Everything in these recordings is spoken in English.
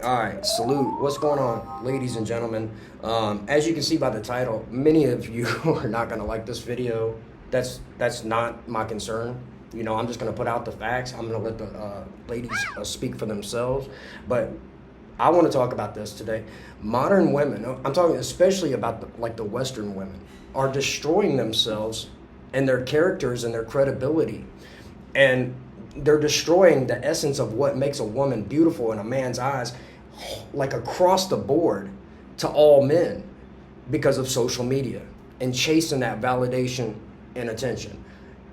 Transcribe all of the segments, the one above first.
All right, salute. What's going on, ladies and gentlemen? As you can see by the title, many of you are not going to like this video. That's not my concern. You know, I'm just going to put out the facts. I'm going to let the ladies speak for themselves. But I want to talk about this today. Modern women, I'm talking especially about the Western women, are destroying themselves and their characters and their credibility. And they're destroying the essence of what makes a woman beautiful in a man's eyes, like across the board to all men, because of social media and chasing that validation and attention.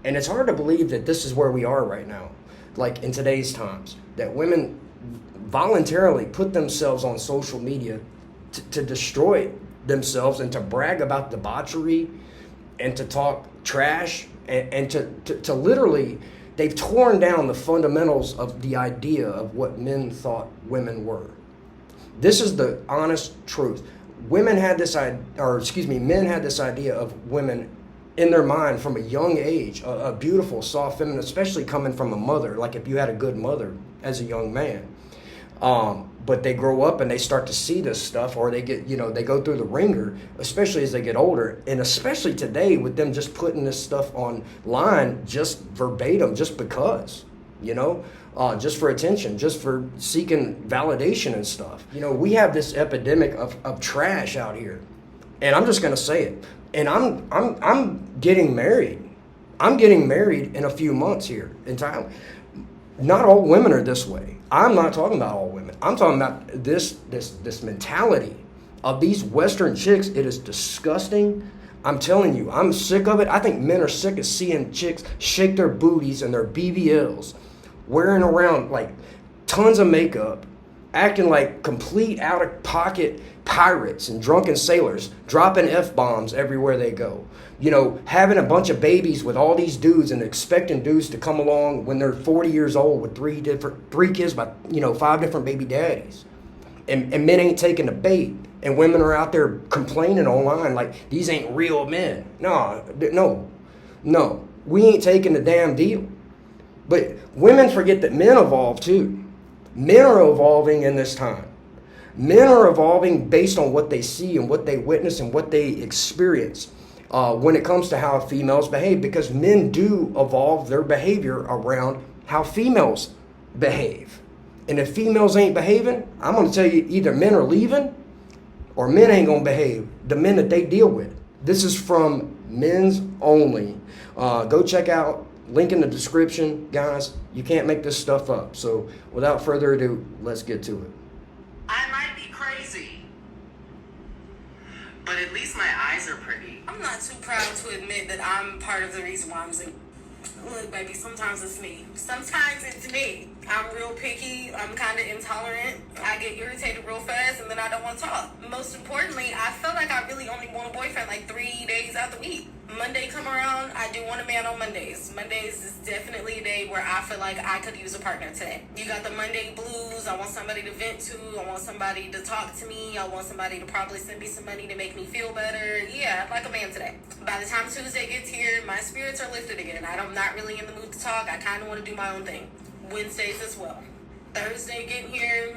And it's hard to believe that this is where we are right now, like in today's times, that women voluntarily put themselves on social media to destroy themselves and to brag about debauchery and to talk trash and to literally, they've torn down the fundamentals of the idea of what men thought women were. This is the honest truth. Men had this idea of women in their mind from a young age, a beautiful, soft, feminine, especially coming from a mother, like if you had a good mother as a young man. But they grow up and they start to see this stuff, or they get, they go through the ringer, especially as they get older. And especially today with them just putting this stuff online, just verbatim, just because, just for attention, just for seeking validation and stuff. We have this epidemic of trash out here. And I'm just going to say it. And I'm getting married. I'm getting married in a few months here in Thailand. Not all women are this way. I'm not talking about all women. I'm talking about this mentality of these Western chicks. It is disgusting. I'm telling you, I'm sick of it. I think men are sick of seeing chicks shake their booties and their BBLs, wearing around like tons of makeup, acting like complete out-of-pocket pirates and drunken sailors, dropping F-bombs everywhere they go. Having a bunch of babies with all these dudes and expecting dudes to come along when they're 40 years old with three kids by, 5 different baby daddies. And men ain't taking the bait. And women are out there complaining online like, these ain't real men. No. We ain't taking the damn deal. But women forget that men evolve too. Men are evolving in this time. Men are evolving based on what they see and what they witness and what they experience when it comes to how females behave, because men do evolve their behavior around how females behave. And if females ain't behaving, I'm going to tell you, either men are leaving or men ain't going to behave, the men that they deal with. This is from Men's Only. Go check out, link in the description, guys. You can't make this stuff up. So without further ado, let's get to it. I might be crazy, but at least my eyes are pretty. I'm not too proud to admit that I'm part of the reason why I'm single. Look, baby, sometimes it's me. Sometimes it's me. I'm real picky. I'm kind of intolerant. I get irritated real fast, and then I don't want to talk. Most importantly, I feel like I really only want a boyfriend like 3 days out the week. Monday come around, I do want a man on Mondays. Mondays is definitely a day where I feel like I could use a partner today. You got the Monday blues. I want somebody to vent to. I want somebody to talk to me. I want somebody to probably send me some money to make me feel better. Yeah, I'd like a man today. By the time Tuesday gets here, my spirits are lifted again. I'm not really in the mood to talk. I kind of want to do my own thing. Wednesdays as well. Thursday getting here,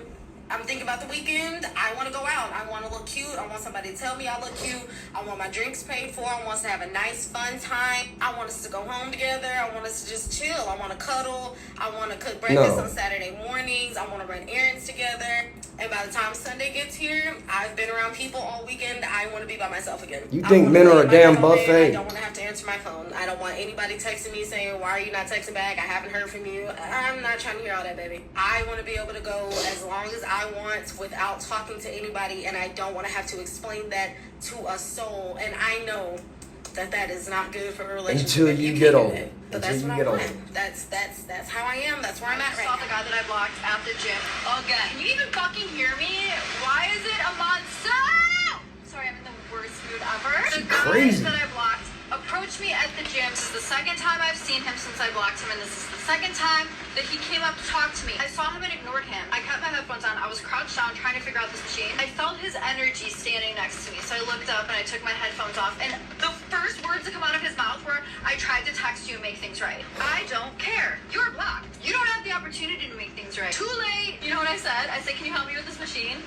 I'm thinking about the weekend. I want to go out. I want to look cute. I want somebody to tell me I look cute. I want my drinks paid for. I want us to have a nice, fun time. I want us to go home together. I want us to just chill. I want to cuddle. I want to cook breakfast on Saturday mornings. I want to run errands together. And by the time Sunday gets here, I've been around people all weekend. I want to be by myself again. You think men are a damn buffet? I don't want to have to answer my phone. I don't want anybody texting me saying, why are you not texting back? I haven't heard from you. I'm not trying to hear all that, baby. I want to be able to go as long as I want without talking to anybody, and I don't want to have to explain that to a soul. And I know that is not good for a relationship. Until you get old. But that's what I want. That's how I am. That's where I'm at right now. I saw the guy that I blocked at the gym again. Can you even fucking hear me? Why is it a monster? Sorry, I'm in the worst mood ever. The guy that I blocked approached me at the gym. This is the second time I've seen him since I blocked him, and this is the second time that he came up to talk to me. I saw him and ignored him. I kept my headphones on. I was crouched down trying to figure out this machine. I felt his energy standing next to me, so I looked up and I took my headphones off, and the first words that come out of his mouth were, I tried to text you and make things right. I don't care. You're blocked. You don't have the opportunity to make things right. Too late. You know what I said? bed. I said, can you help me with this machine?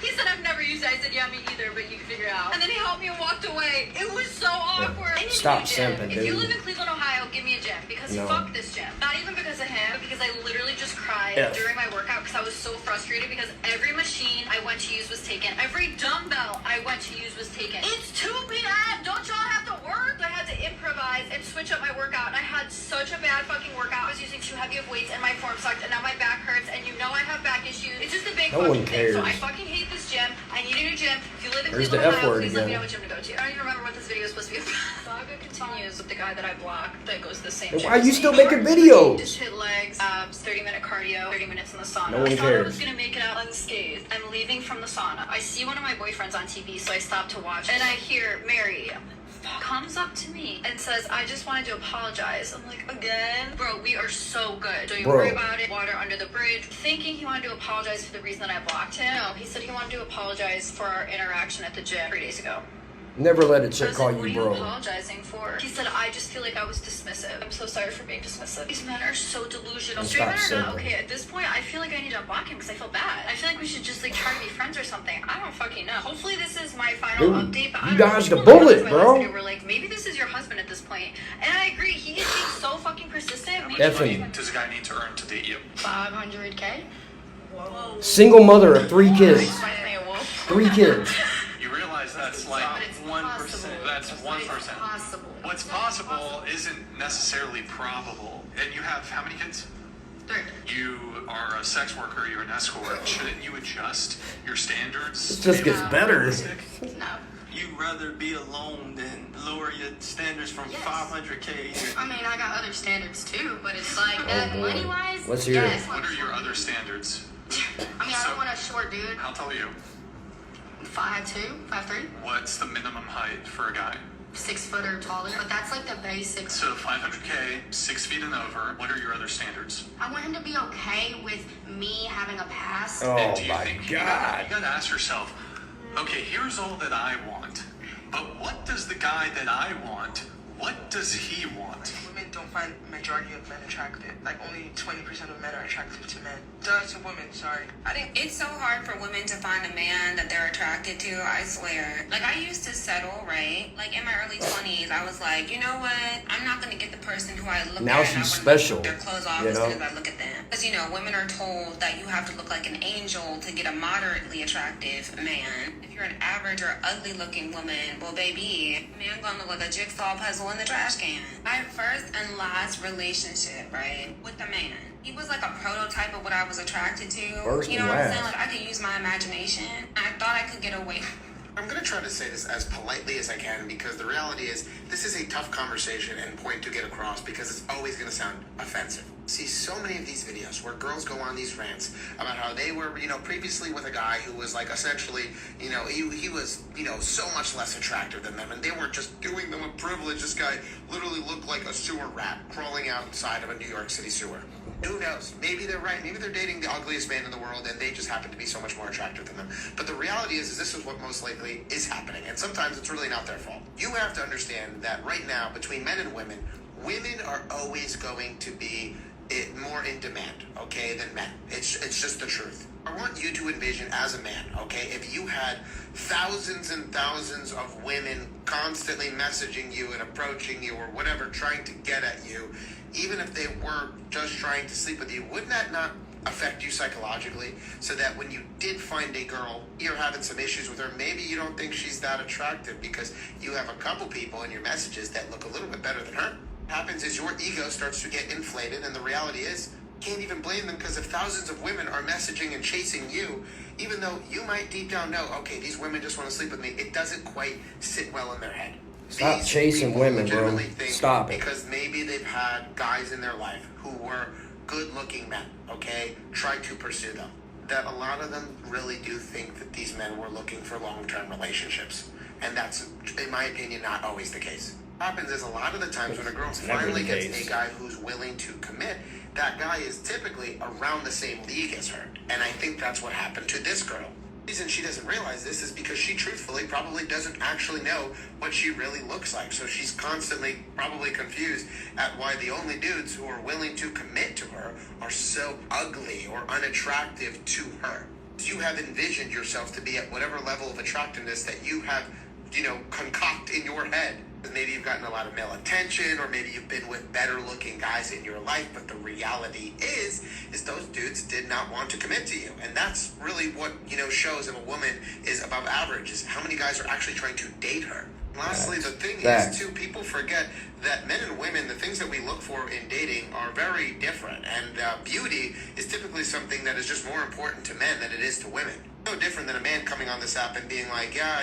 He said, I've never used it. I said, yeah, me either, but you can figure it out. And then he helped me and walked away. It was so awkward. Stop simping, dude. If you live in Cleveland, Ohio, give me a gym. Because fuck this gym. Not even because of him, but because I literally just cried during my workout because I was so frustrated because every machine I went to use was taken. Every dumbbell I went to use was taken. It's 2 p.m. Don't y'all have to work? I had to improvise and switch up my workout. And I had such a bad fucking workout. I was using too heavy of weights and my form sucked and now my back hurts and you know I have back issues. It's just a big fucking thing. So I fucking hate this gym. I need a new gym. If you live in Cleveland, Ohio, please let me know what gym to go to. I don't even remember what this video is supposed to be about. Saga continues with the guy that I blocked that goes to the same gym. Why are you still making videos? Just hit legs, abs, 30-minute cardio, 30 minutes in the sauna. No one I thought I cares. was gonna make it out unscathed. I'm leaving from the sauna. I see one of my boyfriends on TV, so I stop to watch. And I hear Mary comes up to me and says, I just wanted to apologize. I'm like, again? Bro, we are so good. Don't you worry about it. Water under the bridge. Thinking he wanted to apologize for the reason that I blocked him. No, he said he wanted to apologize for our interaction at the gym 3 days ago. Never let a chick call What are you you bro. apologizing for? He said, I just feel like I was dismissive. I'm so sorry for being dismissive. These men are so delusional. And Straight men stop are not simping. okay. At this point, I feel like I need to unblock him because I feel bad. I feel like we should just like try to be friends or something. I don't fucking know. Hopefully this is my final update. But I You don't know. dodged a People in bullet, my bro. last video were like, maybe this is your husband at this point. And I agree. He is being so fucking persistent. Maybe Definitely. Does a guy need to earn to date you? 500K? Whoa. Single mother of 3 kids. Finally a wolf. 3 kids. You realize that's like But it's 1%. possible. That's It's 1%. possible. What's possible isn't necessarily probable. And you have how many kids? 3. You are a sex worker, you're an escort. Shouldn't you adjust your standards? It just gets better. No. You'd rather be alone than lower your standards from Yes. 500K. I mean, I got other standards too, but it's like boy. money-wise. Let's hear it. yes. What are your other standards? I mean, I don't want a short dude. How tall are you? 5'2", 5'3", What's the minimum height for a guy? 6 foot or taller. But that's like the basics. So 500K, 6 feet and over. What are your other standards? I want him to be okay with me having a past. Oh And do you my think god. you gotta ask yourself, okay, here's all that I want, but what does the guy that I want, what does he want? Women don't find majority of men attractive. Like only 20% of men are attractive to men. To women, sorry. I think it's so hard for women to find a man that they're attracted to, I swear. Like, I used to settle, right? Like, in my early 20s, I was like, you know what? I'm not going to get the person who I look Now at. she's and I wanna special, take their clothes off you as know? soon as I look at them. Because, you know, women are told that you have to look like an angel to get a moderately attractive man. If you're an average or ugly looking woman, well, baby, man gonna look like a jigsaw puzzle in the trash can. My first and last relationship, right, with a man. He was like a prototype of what I was attracted to. First You know and what I'm last. saying? Like, I could use my imagination. I thought I could get away. I'm going to try to say this as politely as I can because the reality is this is a tough conversation and point to get across because it's always going to sound offensive. See so many of these videos where girls go on these rants about how they were, previously with a guy who was like essentially, he was, so much less attractive than them and they were just doing them a privilege. This guy literally looked like a sewer rat crawling outside of a New York City sewer. Who knows? Maybe they're right. Maybe they're dating the ugliest man in the world and they just happen to be so much more attractive than them. But the reality is this is what most likely is happening. And sometimes it's really not their fault. You have to understand that right now, between men and women are always going to be more in demand, okay, than men. It's just the truth. I want you to envision as a man, okay, if you had thousands and thousands of women constantly messaging you and approaching you or whatever, trying to get at you, even if they were just trying to sleep with you, wouldn't that not affect you psychologically? So that when you did find a girl, you're having some issues with her, maybe you don't think she's that attractive because you have a couple people in your messages that look a little bit better than her. What happens is your ego starts to get inflated, and the reality is, you can't even blame them because if thousands of women are messaging and chasing you, even though you might deep down know, okay, these women just want to sleep with me, it doesn't quite sit well in their head. Stop These chasing people women, bro. legitimately think Stop it. because maybe they've had guys in their life who were good-looking men, okay, try to pursue them. That a lot of them really do think that these men were looking for long-term relationships. And that's, in my opinion, not always the case. What happens is a lot of the times when a girl Never finally the gets case. a guy who's willing to commit, that guy is typically around the same league as her. And I think that's what happened to this girl. The reason she doesn't realize this is because she truthfully probably doesn't actually know what she really looks like. So she's constantly probably confused at why the only dudes who are willing to commit to her are so ugly or unattractive to her. You have envisioned yourself to be at whatever level of attractiveness that you have, concoct in your head. Maybe you've gotten a lot of male attention, or maybe you've been with better looking guys in your life, but the reality is those dudes did not want to commit to you. And that's really what, shows if a woman is above average, is how many guys are actually trying to date her. Lastly, the thing is, too, people forget that men and women, the things that we look for in dating are very different. And beauty is typically something that is just more important to men than it is to women. No different than a man coming on this app and being like, yeah,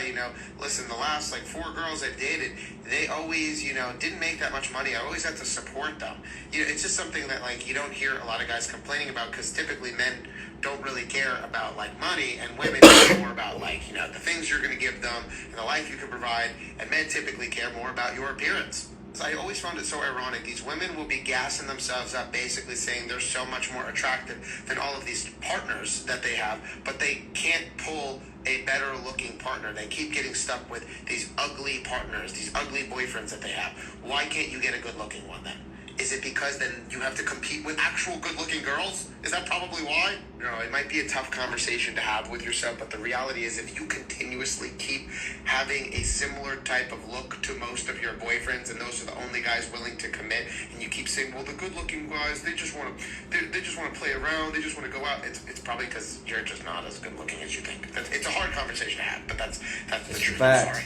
listen, the last 4 girls I've dated, they always, didn't make that much money. I always had to support them. It's just something that you don't hear a lot of guys complaining about, because typically men don't really care about money, and women care more about the things you're going to give them and the life you can provide, and men typically care more about your appearance. I always found it so ironic. These women will be gassing themselves up, basically saying they're so much more attractive than all of these partners that they have, but they can't pull a better looking partner. They keep getting stuck with these ugly partners, these ugly boyfriends that they have. Why can't you get a good looking one then? Is it because then you have to compete with actual good-looking girls? Is that probably why? It might be a tough conversation to have with yourself, but the reality is if you continuously keep having a similar type of look to most of your boyfriends, and those are the only guys willing to commit, and you keep saying, well, the good-looking guys, they just want to play around, they just want to go out. It's probably because you're just not as good-looking as you think. It's a hard conversation to have, but that's the truth. I'm sorry.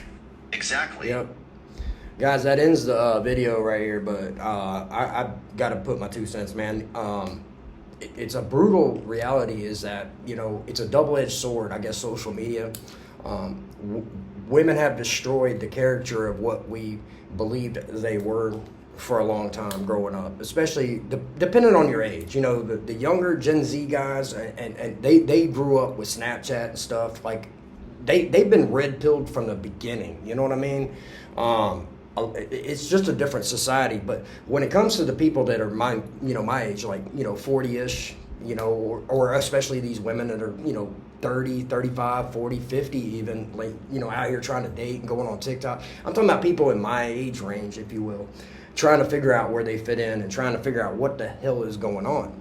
Exactly. Yep. Guys, that ends the video right here, but I got to put my 2 cents, man. It's a brutal reality, is that, it's a double-edged sword, I guess, social media. Women have destroyed the character of what we believed they were for a long time growing up, especially depending on your age. The younger Gen Z guys, and they grew up with Snapchat and stuff. They've been red-pilled from the beginning, you know what I mean? It's just a different society. But when it comes to the people that are my age, 40-ish, or especially these women that are, 30, 35, 40, 50 even, out here trying to date and going on TikTok. I'm talking about people in my age range, if you will, trying to figure out where they fit in and trying to figure out what the hell is going on.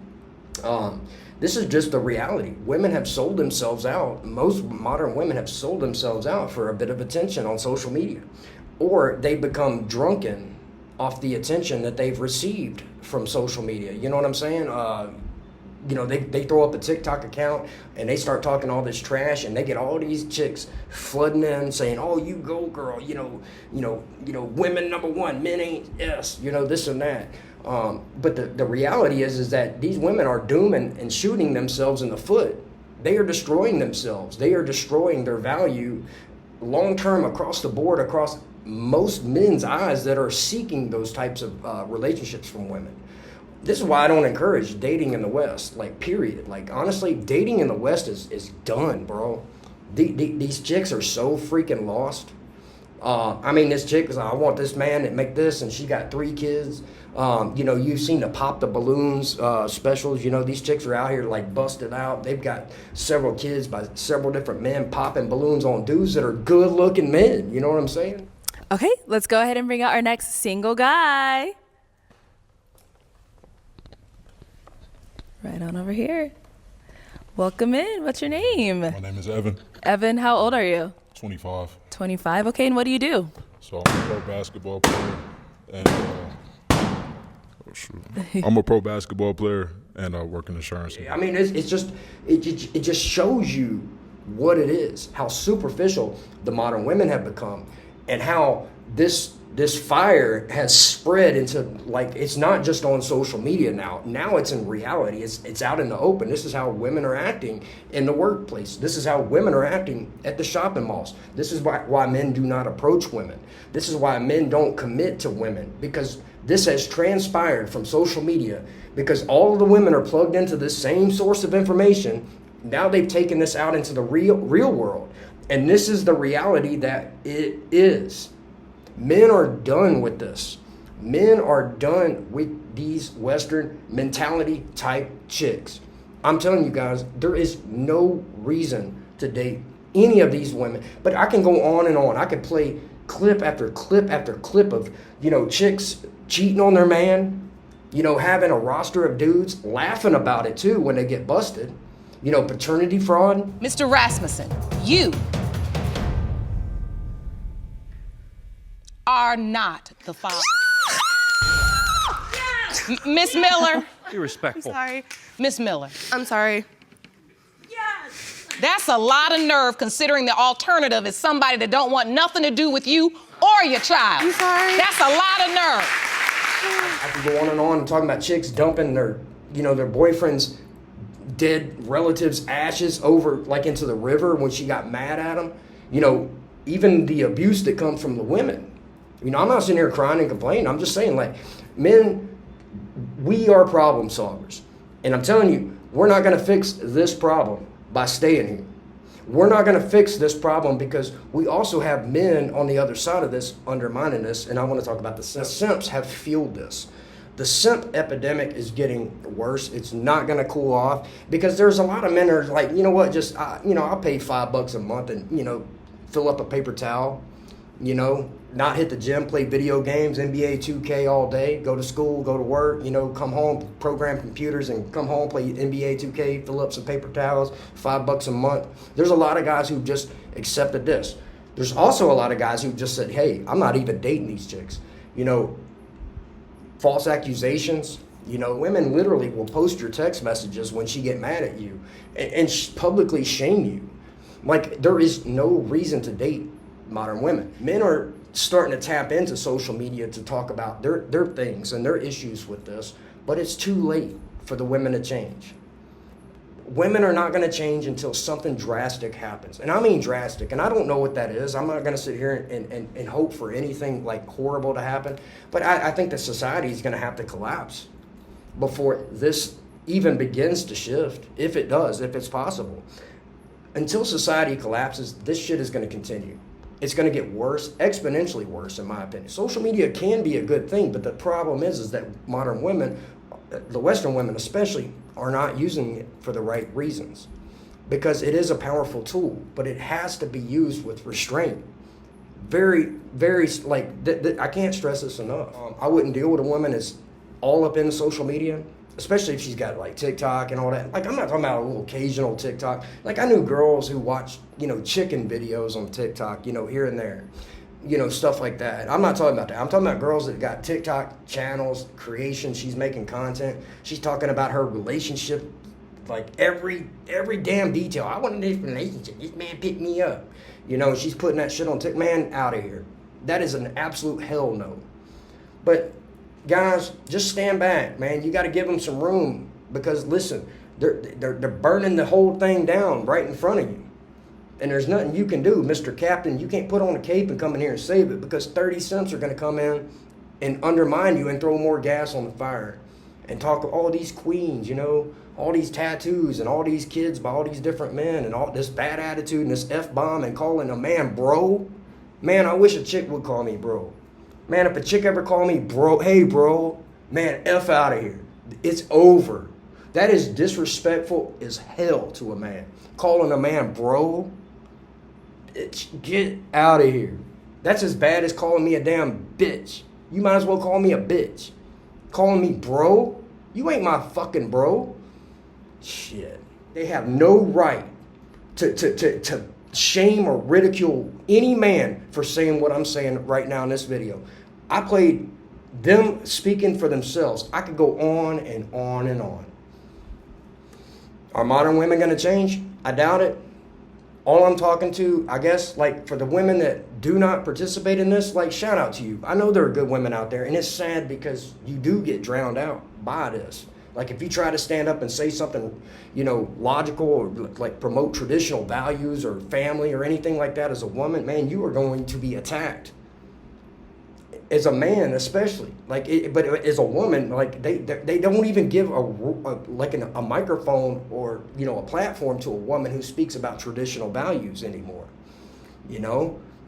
This is just the reality. Women have sold themselves out. Most modern women have sold themselves out for a bit of attention on social media. Or they become drunken off the attention that they've received from social media. You know what I'm saying? They throw up a TikTok account and they start talking all this trash, and they get all these chicks flooding in saying, "Oh, you go, girl. Women number one, men ain't s. This and that." But the reality is that these women are dooming and shooting themselves in the foot. They are destroying themselves. They are destroying their value long term across the board, across most men's eyes that are seeking those types of relationships from women. This is why I don't encourage dating in the West, period. Honestly, dating in the West is done, bro. These chicks are so freaking lost. This chick is, I want this man that make this, and she got 3 kids. You've seen the Pop the Balloons specials. These chicks are out here busted out. They've got several kids by several different men popping balloons on dudes that are good looking men. You know what I'm saying? Okay, let's go ahead and bring out our next single guy. Right on over here. Welcome in. What's your name? My name is Evan. Evan, how old are you? 25. 25. Okay, and what do you do? So I'm a pro basketball player, and I'm a pro basketball player and work in insurance. It just shows you what it is, how superficial the modern women have become, and how this fire has spread into, it's not just on social media now. Now it's in reality. It's out in the open. This is how women are acting in the workplace. This is how women are acting at the shopping malls. This is why men do not approach women. This is why men don't commit to women, because this has transpired from social media, because all of the women are plugged into this same source of information. Now they've taken this out into the real world. And this is the reality that it is. Men are done with this. Men are done with these Western mentality type chicks. I'm telling you guys, there is no reason to date any of these women. But I can go on and on. I could play clip after clip after clip of, chicks cheating on their man, having a roster of dudes laughing about it too when they get busted. Paternity fraud. Mr. Rasmussen, you are not the father. Miss Miller. Be respectful. I'm sorry. Miss Miller. I'm sorry. That's a lot of nerve considering the alternative is somebody that don't want nothing to do with you or your child. I'm sorry. That's a lot of nerve. I could go on and talking about chicks dumping their boyfriend's dead relatives' ashes over into the river when she got mad at him. Even the abuse that comes from the women. I'm not sitting here crying and complaining. I'm just saying, men, we are problem solvers. And I'm telling you, we're not going to fix this problem by staying here. We're not going to fix this problem because we also have men on the other side of this undermining this, and I want to talk about the simps. The simps have fueled this. The simp epidemic is getting worse. It's not going to cool off because there's a lot of men that are like, you know what, just, I'll pay $5 a month and, fill up a paper towel, not hit the gym, play video games, NBA 2K all day, go to school, go to work, come home, program computers and come home, play NBA 2K, fill up some paper towels, $5 a month. There's a lot of guys who just accepted this. There's also a lot of guys who just said, hey, I'm not even dating these chicks. False accusations. Women literally will post your text messages when she get mad at you and publicly shame you. There is no reason to date modern women. Men are starting to tap into social media to talk about their things and their issues with this, but it's too late for the women to change. Women are not going to change until something drastic happens. And I mean drastic, and I don't know what that is. I'm not going to sit here and hope for anything horrible to happen, but I think that society is going to have to collapse before this even begins to shift, if it does, if it's possible. Until society collapses, this shit is going to continue. It's going to get worse, exponentially worse, in my opinion. Social media can be a good thing, but the problem is that modern women, the Western women especially, are not using it for the right reasons. Because it is a powerful tool, but it has to be used with restraint. Very, very, I can't stress this enough. I wouldn't deal with a woman that's all up in social media, especially if she's got TikTok and all that. I'm not talking about a little occasional TikTok. I knew girls who watched, chicken videos on TikTok, here and there, stuff like that. I'm not talking about that. I'm talking about girls that got TikTok channels, creation. She's making content. She's talking about her relationship, every damn detail. I want this relationship. This man picked me up. She's putting that shit on TikTok. Man, out of here. That is an absolute hell no. But guys, just stand back, man. You got to give them some room because, listen, they're burning the whole thing down right in front of you. And there's nothing you can do, Mr. Captain. You can't put on a cape and come in here and save it because 30 cents are going to come in and undermine you and throw more gas on the fire and talk all these queens, all these tattoos and all these kids by all these different men and all this bad attitude and this F-bomb and calling a man bro. Man, I wish a chick would call me bro. Man, if a chick ever called me bro, hey bro, man, F out of here. It's over. That is disrespectful as hell to a man. Calling a man bro, get out of here. That's as bad as calling me a damn bitch. You might as well call me a bitch. Calling me bro? You ain't my fucking bro. Shit. They have no right to shame or ridicule any man for saying what I'm saying right now in this video. I played them speaking for themselves. I could go on and on and on. Are modern women going to change? I doubt it. All I'm talking to, I guess, for the women that do not participate in this, shout out to you. I know there are good women out there, and it's sad because you do get drowned out by this. If you try to stand up and say something, logical or promote traditional values or family or anything like that as a woman, man, you are going to be attacked. As a man, especially, but as a woman, they don't even give a microphone or a platform to a woman who speaks about traditional values anymore.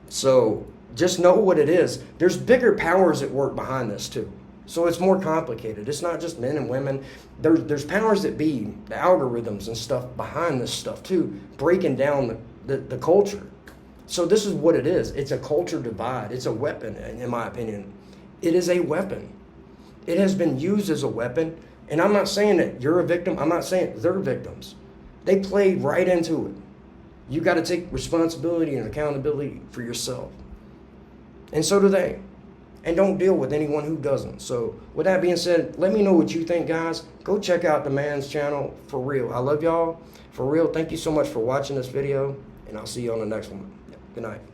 So just know what it is. There's bigger powers at work behind this too. So it's more complicated. It's not just men and women. There's powers that be, the algorithms and stuff behind this stuff too, breaking down the culture. So this is what it is. It's a culture divide. It's a weapon, in my opinion. It is a weapon. It has been used as a weapon. And I'm not saying that you're a victim. I'm not saying they're victims. They played right into it. You got to take responsibility and accountability for yourself. And so do they. And don't deal with anyone who doesn't. So with that being said, let me know what you think, guys. Go check out the man's channel for real. I love y'all. For real, thank you so much for watching this video. And I'll see you on the next one. Good night.